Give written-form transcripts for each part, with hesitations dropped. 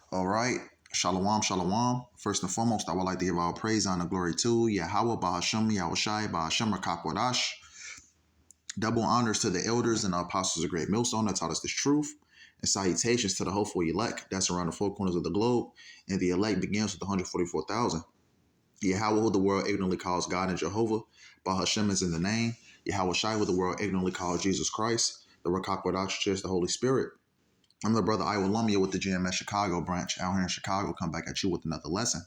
All right. Shalom, shalom. First and foremost, I would like to give all praise, honor, glory to Yahweh, Bahashem, Yahushai, Bahashem, Rakakwadash. Double honors to the elders and the apostles of Great Millstone that taught us this truth. And salutations to the hopeful elect that's around the four corners of the globe. And the elect begins with 144,000. Yahweh, who the world ignorantly calls God and Jehovah. Bahashem is in the name. Yahweh Shai, who the world ignorantly calls Jesus Christ. The Rakakwadash is the Holy Spirit. I'm the brother Iowa Lumia with the GMS Chicago branch out here in Chicago. Come back at you with another lesson.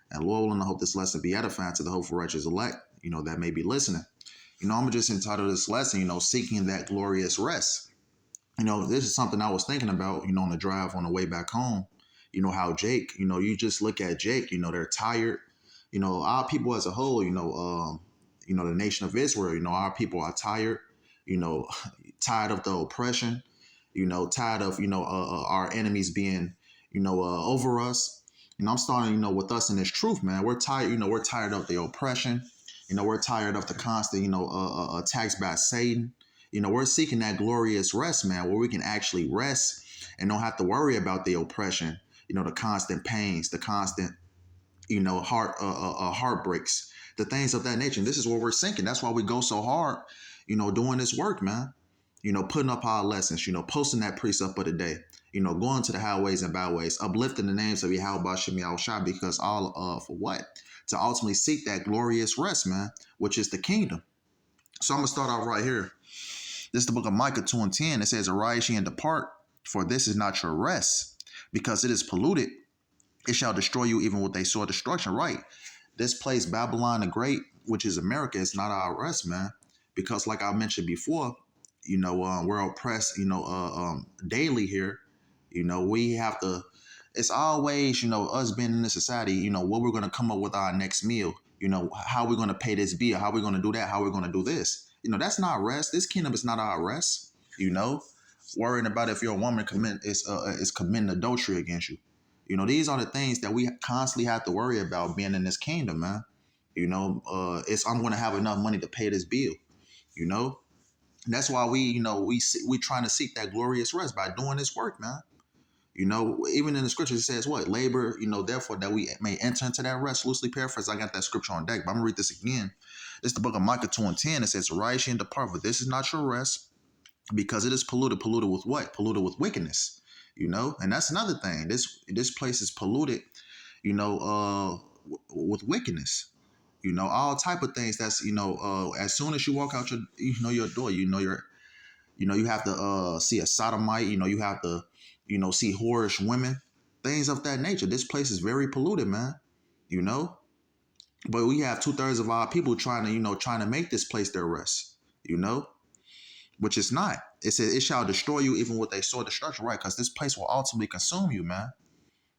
And Lord willing, I hope this lesson be edifying to the hopeful righteous elect, that may be listening. I'm just entitled this lesson, seeking that glorious rest. This is something I was thinking about, on the drive on the way back home. How Jake, you just look at Jake, they're tired. Our people as a whole, the nation of Israel, our people are tired, tired of the oppression, tired of, our enemies being, over us. I'm starting, with us in this truth, man. We're tired, we're tired of the oppression. We're tired of the constant, attacks by Satan. We're seeking that glorious rest, man, where we can actually rest and don't have to worry about the oppression, the constant pains, the constant, heartbreaks, the things of that nature. And this is where we're sinking. That's why we go so hard, doing this work, man. Putting up our lessons, posting that precept of the day, going to the highways and byways, uplifting the names of Yahweh Bashem Yahushua, because all for what? To ultimately seek that glorious rest, man, which is the kingdom. So I'm going to start off right here. This is the book of Micah 2:10. It says, Arise ye and depart, for this is not your rest, because it is polluted. It shall destroy you even with a sore destruction. Right. This place, Babylon the Great, which is America, is not our rest, man. Because like I mentioned before, we're oppressed, daily here. We have to, it's always, us being in this society, what we're going to come up with our next meal, how we're going to pay this bill, how we're going to do that, how we're going to do this. That's not rest. This kingdom is not our rest, worrying about if your woman is committing adultery against you. These are the things that we constantly have to worry about being in this kingdom, man. I'm going to have enough money to pay this bill, That's why we trying to seek that glorious rest by doing this work, man. Even in the scriptures, it says what? Labor, therefore that we may enter into that rest. Loosely paraphrased, I got that scripture on deck, but I'm going to read this again. It's the book of Micah 2:10. It says, Arise ye and depart, for this is not your rest, because it is polluted. Polluted with what? Polluted with wickedness, And that's another thing. This place is polluted, with wickedness. All type of things. That's as soon as you walk out your door, you have to see a sodomite. You have to see whorish women, things of that nature. This place is very polluted, man. But we have 2/3 of our people trying to make this place their rest. Which it's not. It says it shall destroy you even with a sore destruction, right? Because this place will ultimately consume you, man.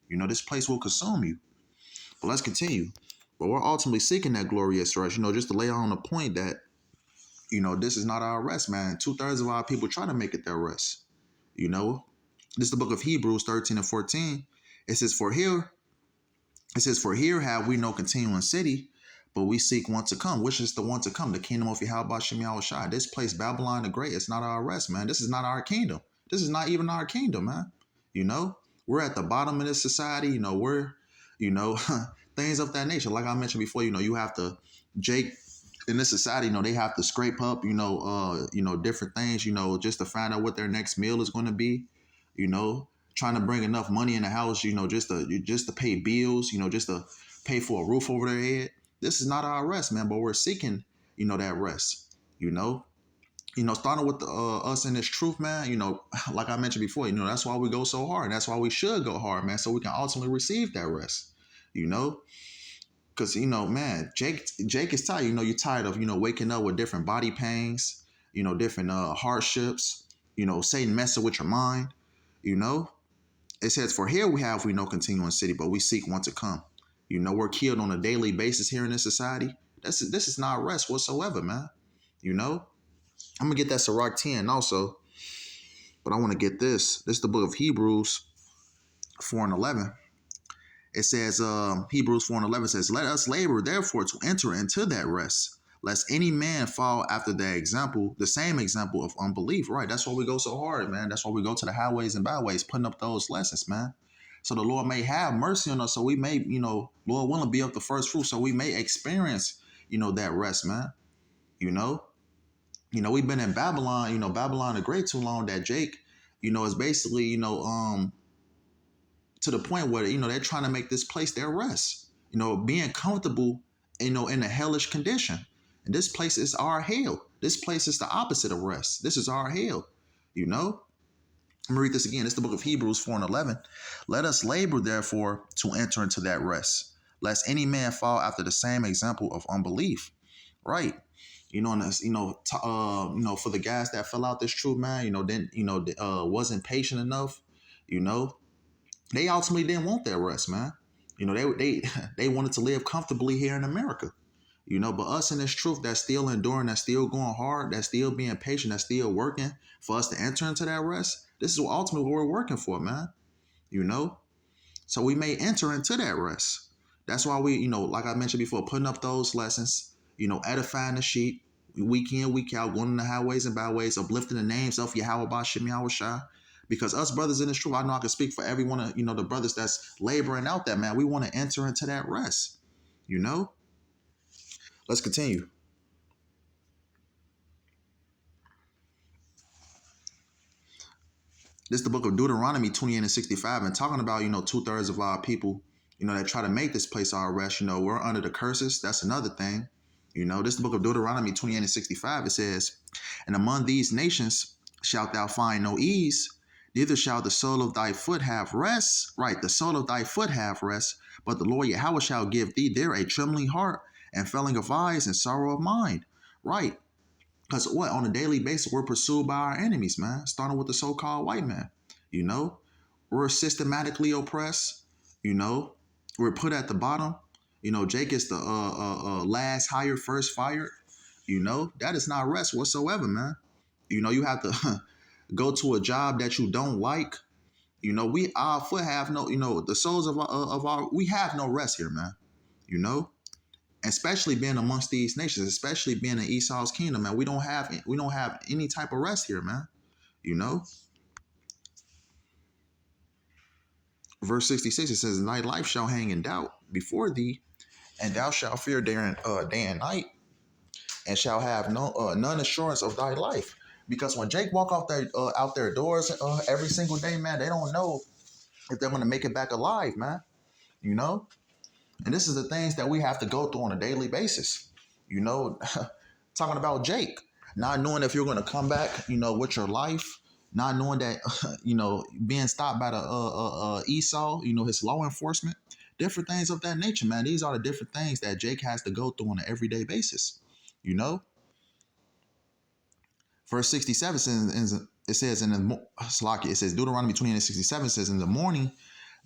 This place will consume you. But let's continue. But we're ultimately seeking that glorious rest, just to lay on the point that, this is not our rest, man. 2/3 of our people try to make it their rest. This is the book of Hebrews 13:14. It says, For here have we no continuing city, but we seek one to come. Which is the one to come? The kingdom of Yahweh Shem Yahushua. This place, Babylon the Great, it's not our rest, man. This is not our kingdom. This is not even our kingdom, man. We're at the bottom of this society. We're, things of that nature. Like I mentioned before, you have to, Jake, in this society, they have to scrape up, different things, just to find out what their next meal is going to be, trying to bring enough money in the house, just to pay bills, just to pay for a roof over their head. This is not our rest, man, but we're seeking, that rest, starting with us in this truth, man, like I mentioned before, that's why we go so hard. And that's why we should go hard, man, so we can ultimately receive that rest, because, man, Jake is tired. You're tired of, waking up with different body pains, different hardships, Satan messing with your mind, It says, For here we no continuing city, but we seek one to come. We're killed on a daily basis here in this society. This is not rest whatsoever, man. I'm going to get that Sirach 10 also, but I want to get this. This is the book of Hebrews 4:11. It says, Hebrews 4:11 says, Let us labor, therefore, to enter into that rest, lest any man fall after the same example of unbelief. Right. That's why we go so hard, man. That's why we go to the highways and byways, putting up those lessons, man. So the Lord may have mercy on us. So we may, Lord willing, be of the first fruit. So we may experience, that rest, man. You know, we've been in Babylon, Babylon the Great too long that Jake, is basically, to the point where, they're trying to make this place their rest, being comfortable, in a hellish condition. And this place is our hell. This place is the opposite of rest. This is our hell, you know? Let me read this again. It's the book of Hebrews 4 and 11. Let us labor, therefore, to enter into that rest, lest any man fall after the same example of unbelief. Right. And that's, for the guys that fell out this truth, man, wasn't patient enough, they ultimately didn't want that rest, man. They wanted to live comfortably here in America. But us in this truth that's still enduring, that's still going hard, that's still being patient, that's still working for us to enter into that rest. This is ultimately what we're working for, man. So we may enter into that rest. That's why we, like I mentioned before, putting up those lessons, edifying the sheep, week in, week out, going in the highways and byways, uplifting the names of Yahweh Bashem Yahweh Shai. Because us brothers in this truth, I know I can speak for every one of, the brothers that's laboring out that, man. We want to enter into that rest, Let's continue. This is the book of Deuteronomy 28 and 65, and talking about, 2/3 of our people, that try to make this place our rest. We're under the curses. That's another thing. This is the book of Deuteronomy 28 and 65. It says, and among these nations shalt thou find no ease, neither shall the sole of thy foot have rest. Right, the sole of thy foot have rest, but the Lord Yahweh shall give thee there a trembling heart and failing of eyes and sorrow of mind. Right. Because on a daily basis, we're pursued by our enemies, man, starting with the so-called white man. We're systematically oppressed. We're put at the bottom. Jake is the last hired, first fired. That is not rest whatsoever, man. You have to go to a job that you don't like. We our foot have no, the souls of our we have no rest here, man. Especially being amongst these nations, especially being in Esau's kingdom, man. We don't have any type of rest here, man. Verse 66, it says, and thy life shall hang in doubt before thee, and thou shalt fear day and night, and shall have none assurance of thy life. Because when Jake walk out their doors every single day, man, they don't know if they're going to make it back alive, man. And this is the things that we have to go through on a daily basis. Talking about Jake, not knowing if you're going to come back, with your life, not knowing that, being stopped by the Esau, his law enforcement, different things of that nature, man. These are the different things that Jake has to go through on an everyday basis. Verse 67 says, it says Deuteronomy 28:67 says, in the morning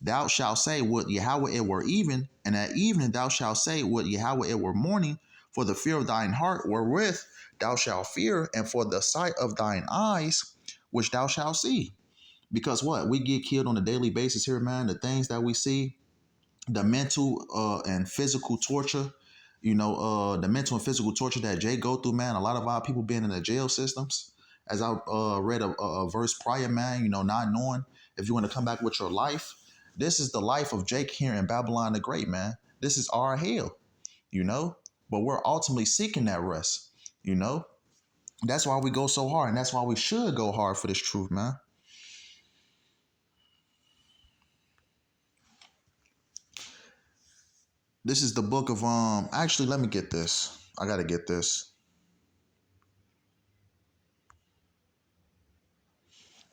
thou shalt say, would Yahweh it were even, and at evening thou shalt say, would Yahweh it were morning, for the fear of thine heart wherewith thou shalt fear, and for the sight of thine eyes which thou shalt see. Because what? We get killed on a daily basis here, man. The things that we see, the mental and physical torture, the mental and physical torture that Jay go through, man. A lot of our people being in the jail systems. As I read a verse prior, man, not knowing if you're going to come back with your life. This is the life of Jake here in Babylon the Great, man. This is our hell, but we're ultimately seeking that rest, That's why we go so hard, and that's why we should go hard for this truth, man. This is the book of actually, let me get this. I got to get this.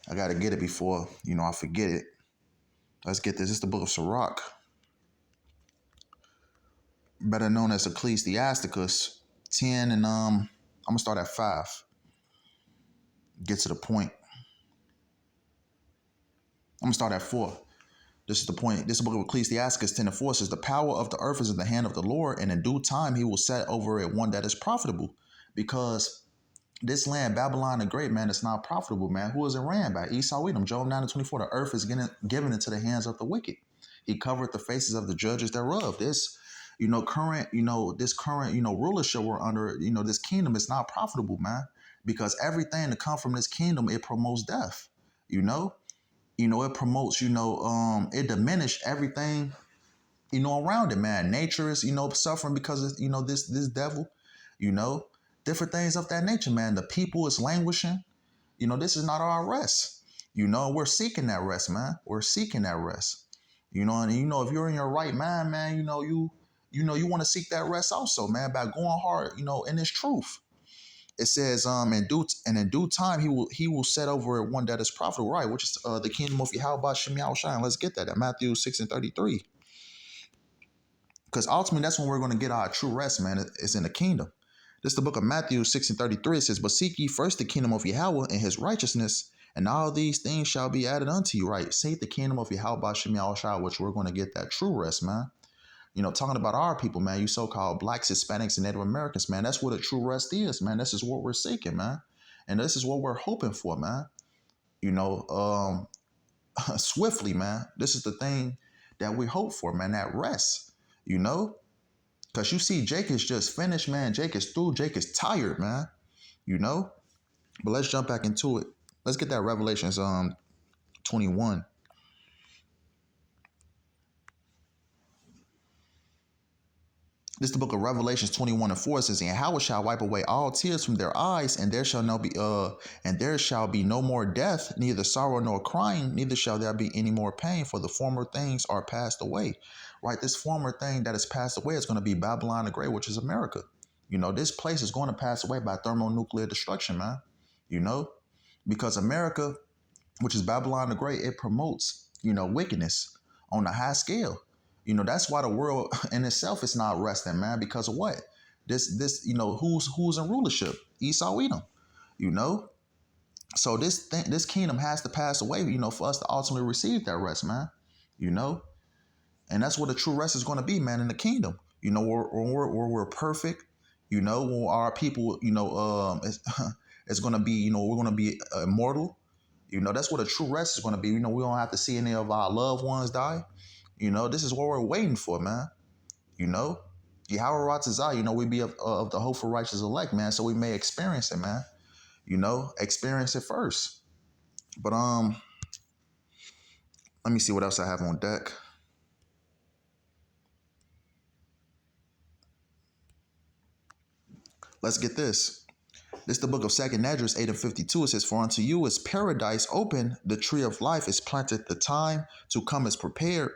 I got to get it before, I forget it. Let's get this. It's the book of Sirach, better known as Ecclesiasticus 10, and I'm going to start at 5. Get to the point. I'm going to start at 4. This is the point. This book of Ecclesiasticus 10 and 4 says, the power of the earth is in the hand of the Lord, and in due time he will set over it one that is profitable. Because this land, Babylon the Great, man, it's not profitable, man. Who is it ran by? Esau Edom. Job 9:24. The earth is given into the hands of the wicked. He covered the faces of the judges thereof. This, current rulership we're under, this kingdom is not profitable, man. Because everything to come from this kingdom, it promotes death, It promotes, it diminished everything, around it, man. Nature is, suffering because of, this devil, you know, different things of that nature, man. The people is languishing. This is not our rest. We're seeking that rest, man. We're seeking that rest. And if you're in your right mind, man, you want to seek that rest also, man, by going hard, in this truth. It says, in due time he will set over one that is profitable, right? Which is the kingdom of Yahweh Shem Shine. Let's get that at Matthew 6:33. Because ultimately that's when we're going to get our true rest, man. It's in the kingdom. This is the book of Matthew 6:33. It says, but seek ye first the kingdom of Yahweh and his righteousness, and all these things shall be added unto you, right? Seek the kingdom of Yahweh Shem Shine, which we're going to get that true rest, man. Talking about our people, man, you so-called blacks, Hispanics, and Native Americans, man, that's what a true rest is, man. This is what we're seeking, man. And this is what we're hoping for, man. Swiftly, man. This is the thing that we hope for, man, that rest, Because you see, Jake is just finished, man. Jake is through. Jake is tired, man. But let's jump back into it. Let's get that Revelations 21. This is the book of Revelations 21:4. It says, and Yahweh shall wipe away all tears from their eyes, and there shall be no more death, neither sorrow nor crying, neither shall there be any more pain, for the former things are passed away. Right? This former thing that is passed away is going to be Babylon the Great, which is America. This place is going to pass away by thermonuclear destruction, man. Because America, which is Babylon the Great, it promotes, wickedness on a high scale. That's why the world in itself is not resting, man. Because of what? This, who's in rulership? Esau, Edom. So this kingdom has to pass away, for us to ultimately receive that rest, man. And that's what the true rest is going to be, man, in the kingdom. Where we're perfect. When our people, it's going to be, we're going to be immortal. That's what a true rest is going to be. We don't have to see any of our loved ones die. This is what we're waiting for, man. Yahweh Ratzazah, we be of the hopeful righteous elect, man, so we may experience it, man. Experience it first. But let me see what else I have on deck. Let's get this. This is the book of 2 Esdras 8:52. It says, for unto you is paradise open, the tree of life is planted, the time to come is prepared.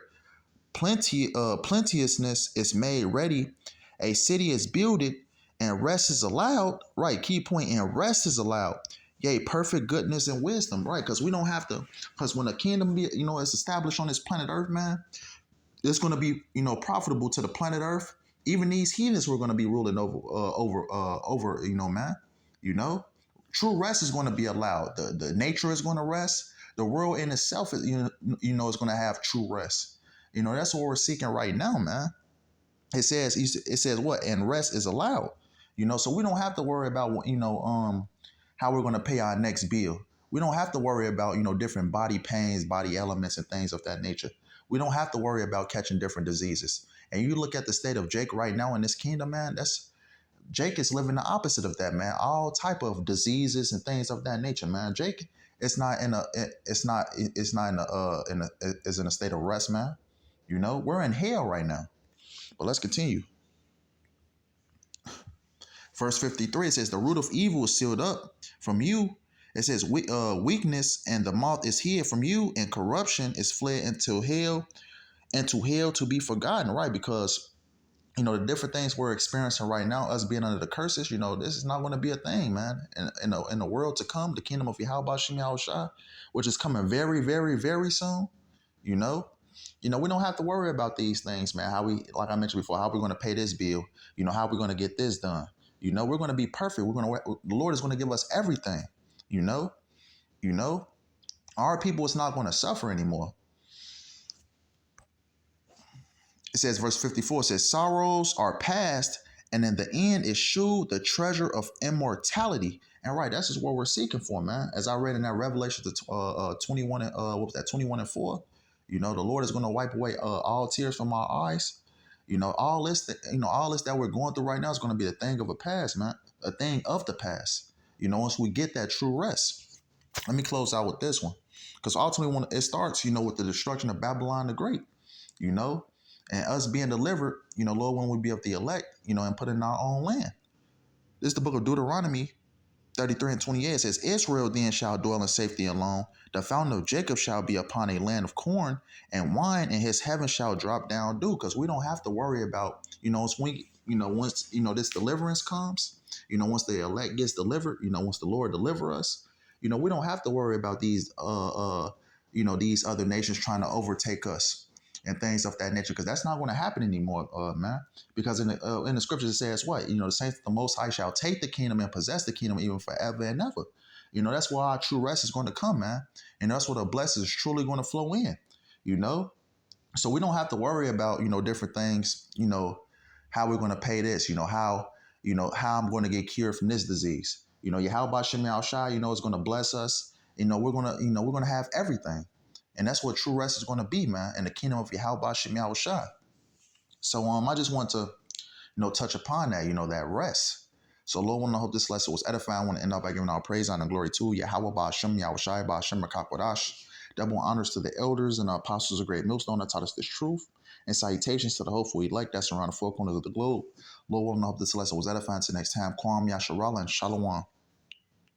Plenteousness is made ready, a city is builded, and rest is allowed. Right, key point, and rest is allowed. Yea, perfect goodness and wisdom, right? Because we don't have to, because when a kingdom is established on this planet Earth, man, it's going to be, profitable to the planet Earth. Even these heathens we're going to be ruling over, man. True rest is going to be allowed. The nature is going to rest. The world in itself is, is going to have true rest. That's what we're seeking right now, man. It says what? And rest is allowed. So we don't have to worry about, how we're going to pay our next bill. We don't have to worry about, different body pains, body elements, and things of that nature. We don't have to worry about catching different diseases. And you look at the state of Jake right now in this kingdom, man, Jake is living the opposite of that, man. All type of diseases and things of that nature, man. Jake is in a state of rest, man. We're in hell right now. But let's continue. Verse 53, it says, the root of evil is sealed up from you. It says, weakness and the moth is hid from you, and corruption is fled into hell to be forgotten, right? Because, the different things we're experiencing right now, us being under the curses, this is not going to be a thing, man. In the world to come, the kingdom of Yahweh Shem Yahushua, which is coming very, very, very soon, we don't have to worry about these things, man. Like I mentioned before, how we're going to pay this bill, how we're going to get this done. We're going to be perfect. The Lord is going to give us everything, our people is not going to suffer anymore. It says, verse 54 says, sorrows are past, and in the end is shewed the treasure of immortality. And right, that's just what we're seeking for, man. As I read in that Revelation 21 and 21:4, the Lord is going to wipe away all tears from our eyes. All this that we're going through right now is going to be a thing of a past, man. A thing of the past. Once we get that true rest. Let me close out with this one. Because ultimately, when it starts, with the destruction of Babylon the Great, you know, and us being delivered, Lord, when we be of the elect, and put in our own land. This is the book of Deuteronomy 33 and 28. It says, Israel then shall dwell in safety alone. The fountain of Jacob shall be upon a land of corn and wine, and his heaven shall drop down dew. Because we don't have to worry about, once, this deliverance comes, once the elect gets delivered, once the Lord deliver us, we don't have to worry about these other nations trying to overtake us and things of that nature, because that's not going to happen anymore, man. Because in the scriptures it says what? The saints of the Most High shall take the kingdom and possess the kingdom even forever and ever. That's where our true rest is going to come, man. And that's where the blessings is truly going to flow in, you know? So we don't have to worry about, different things, how we're going to pay this, how I'm going to get cured from this disease. Yahweh Shem Shai, is going to bless us. We're going to have everything. And that's what true rest is going to be, man, in the kingdom of Yahweh Shem Shai. So I just want to, touch upon that, that rest. So Lord, I hope this lesson was edifying. I want to end up by giving our praise, honor, and glory to Yahweh Ba'ashem, Yahweh Shai, Ba'ashem, Makakwadash. Double honors to the elders and the apostles of Great Millstone that taught us this truth. And salutations to the hopeful elect that's around the four corners of the globe. Lord, I hope this lesson was edifying. Until next time, Kwam Yasharala and Shalom.